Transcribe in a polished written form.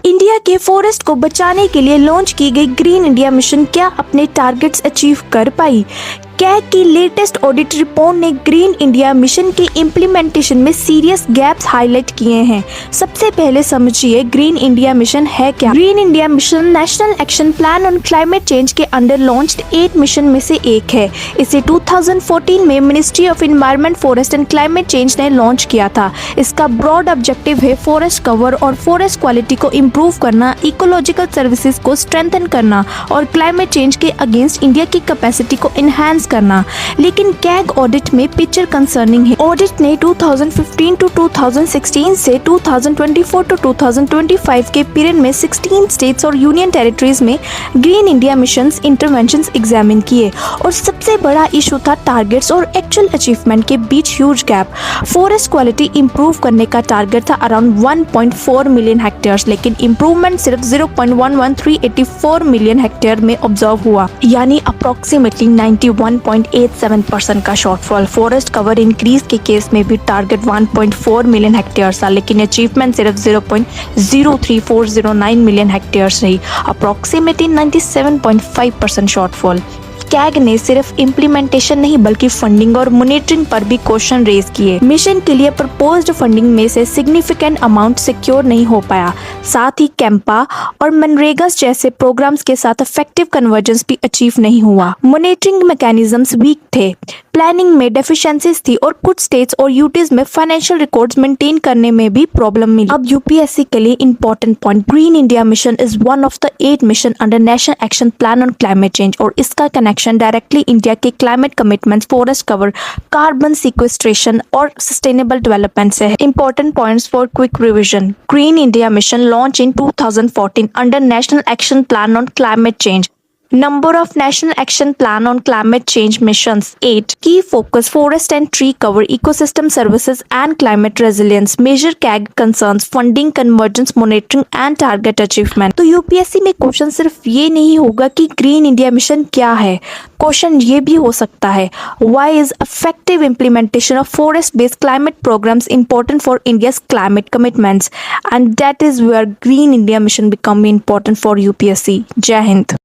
India के forest को बचाने के लिए लॉन्च की गई ग्रीन इंडिया मिशन क्या अपने टारगेट्स अचीव कर पाई? कैग की लेटेस्ट ऑडिट रिपोर्ट ने ग्रीन इंडिया मिशन के इम्प्लीमेंटेशन में सीरियस गैप्स हाईलाइट किए हैं। सबसे पहले समझिए ग्रीन इंडिया मिशन है क्या। Green India mission national action plan on climate change के अंडर लॉन्च्ड 8 मिशन में से एक है। इसे 2014 में ministry of environment, forest and climate change ने लॉन्च किया था। इसका ब्रॉड ऑब्जेक्टिव है फॉरेस्ट कवर और फॉरेस्ट क्वालिटी को इम्प्रूव करना, इकोलॉजिकल सर्विसेज को स्ट्रेंथन करना और क्लाइमेट चेंज के अगेंस्ट इंडिया की कैपेसिटी को इनहैंस करना। लेकिन कैग ऑडिट में पिक्चर कंसर्निंग है। ऑडिट ने 2015 टू 2016 से 2024 टू 2025 के पीरियड में 16 स्टेट्स और यूनियन टेरिटरीज में green India missions interventions examine किए और सबसे बड़ा इशू था टारगेट्स और एक्चुअल अचीवमेंट के बीच huge gap. Forest quality improve करने का टारगेट था अराउंड 1.4 मिलियन हेक्टेयर्स, लेकिन इंप्रूवमेंट सिर्फ 0.11384 मिलियन हेक्टेयर में ऑब्जर्व हुआ, यानी अप्रोक्सीमेटली 91.87% का शॉर्टफॉल। फॉरेस्ट कवर इंक्रीज के केस में भी टारगेट 1.4 मिलियन हेक्टेयर्स था, लेकिन अचीवमेंट सिर्फ 0.03409 मिलियन हेक्टेयर्स रही, अप्रोक्सीमेटली 97.5% शॉर्टफॉल। कैग ने सिर्फ इम्प्लीमेंटेशन नहीं बल्कि फंडिंग और मॉनिटरिंग पर भी क्वेश्चन रेज किए। मिशन के लिए प्रपोज्ड फंडिंग में से सिग्निफिकेंट अमाउंट सिक्योर नहीं हो पाया। साथ ही कैंपा और मनरेगा जैसे प्रोग्राम्स के साथ इफेक्टिव कन्वर्जेंस भी अचीव नहीं हुआ। मॉनिटरिंग मैकेनिज्म्स वीक थे, प्लानिंग में डेफिशिएंसीज थी और कुछ स्टेट्स और यूटीज में फाइनेंशियल रिकॉर्ड्स मेंटेन करने में भी प्रॉब्लम मिली। अब यूपीएससी के लिए important point, green India mission is one of the 8 mission under national action plan on climate change और इसका कनेक्शन डायरेक्टली इंडिया के climate commitments, forest cover, carbon sequestration और सस्टेनेबल डेवलपमेंट से है। Important points for quick revision. Green India mission launch in 2014 under national action plan on climate change. Number of National Action Plan on Climate Change missions 8. Key focus forest and tree cover, ecosystem services and climate resilience. Major CAG concerns funding, convergence, monitoring and target achievement. तो UPSC में question सिर्फ ये नहीं होगा कि green India mission क्या है, question ये भी हो सकता है why is effective implementation of forest based climate programs important for India's climate commitments, and that is where Green India Mission become important for UPSC. जय हिंद।